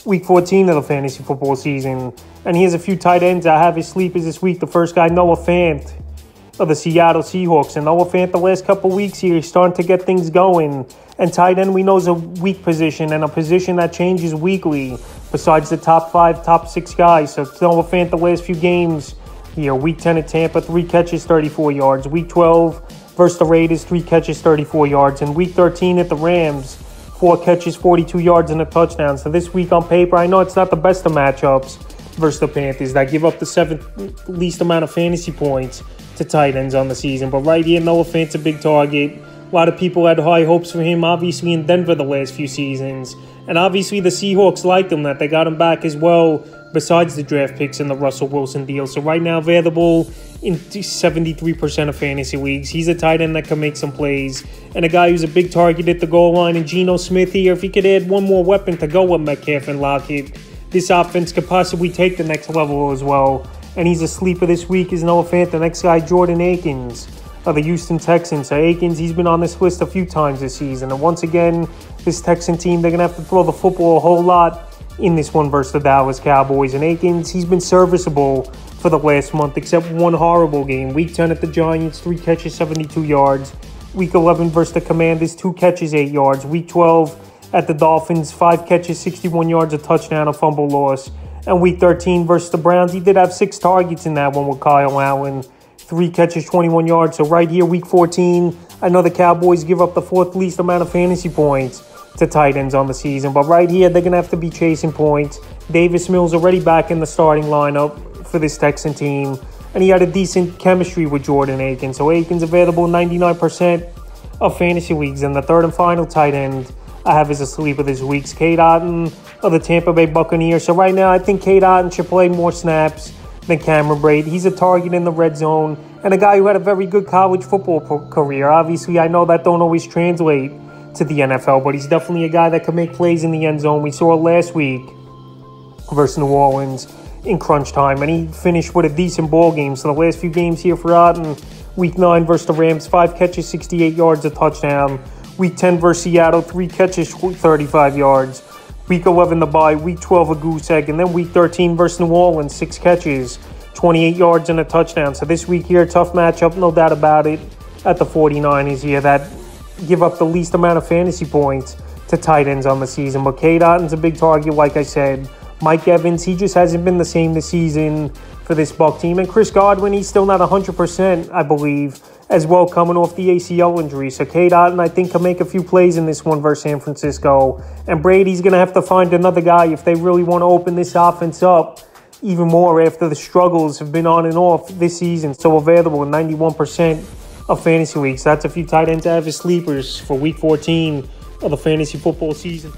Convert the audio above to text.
Week 14 of the fantasy football season. And here's a few tight ends I have as sleepers this week. The first guy, Noah Fant of the Seattle Seahawks. And Noah Fant, the last couple weeks here, he's starting to get things going. And tight end, we know, is a weak position and a position that changes weekly besides the top 5, top 6 guys. So Noah Fant, the last few games here, Week 10 at Tampa, 3 catches, 34 yards. Week 12 versus the Raiders, 3 catches, 34 yards. And Week 13 at the Rams, 4 catches, 42 yards, and a touchdown. So this week on paper, I know it's not the best of matchups versus the Panthers that give up the 7th least amount of fantasy points to tight ends on the season. But right here, Noah Fant's a big target. A lot of people had high hopes for him, obviously, in Denver the last few seasons. And obviously the Seahawks liked him, that they got him back as well, besides the draft picks and the Russell Wilson deal. So right now available in 73% of fantasy leagues. He's a tight end that can make some plays. And a guy who's a big target at the goal line. And Geno Smith here, if he could add one more weapon to go with Metcalf and Lockett, this offense could possibly take the next level as well. And he's a sleeper this week is Noah Fant. The next guy, Jordan Akins of the Houston Texans. So Akins, he's been on this list a few times this season. And once again, this Texan team, they're going to have to throw the football a whole lot in this one versus the Dallas Cowboys. And Akins, he's been serviceable for the last month, except one horrible game. Week 10 at the Giants, 3 catches, 72 yards. Week 11 versus the Commanders, 2 catches, 8 yards. Week 12 at the Dolphins, 5 catches, 61 yards, a touchdown, a fumble loss. And Week 13 versus the Browns, he did have 6 targets in that one with Kyle Allen. 3 catches, 21 yards. So right here, Week 14, I know the Cowboys give up the 4th least amount of fantasy points to tight ends on the season. But right here, they're going to have to be chasing points. Davis Mills already back in the starting lineup for this Texan team. And he had a decent chemistry with Jordan Akins. So Akins available 99% of fantasy leagues. And the third and final tight end I have as a sleeper this week's Cade Otton of the Tampa Bay Buccaneers. So right now, I think Cade Otton should play more snaps than Cameron Brate. He's a target in the red zone and a guy who had a very good college football career. Obviously, I know that don't always translate to the NFL, but he's definitely a guy that can make plays in the end zone. We saw it last week versus New Orleans in crunch time, and he finished with a decent ball game. So the last few games here for Otton, Week 9 versus the Rams, 5 catches, 68 yards, a touchdown. Week 10 versus Seattle, 3 catches, 35 yards. Week 11, the bye. Week 12, a goose egg. And then Week 13 versus New Orleans, 6 catches, 28 yards, and a touchdown. So this week here, tough matchup, no doubt about it, at the 49ers here that give up the least amount of fantasy points to tight ends on the season. But Cade Otton's a big target, like I said. Mike Evans, he just hasn't been the same this season for this Buck team. And Chris Godwin, he's still not 100%, I believe, as well, coming off the ACL injury. So Cade Otton, I think, can make a few plays in this one versus San Francisco. And Brady's going to have to find another guy if they really want to open this offense up even more after the struggles have been on and off this season. So available in 91% of fantasy leagues. That's a few tight ends I have as sleepers for Week 14 of the fantasy football season.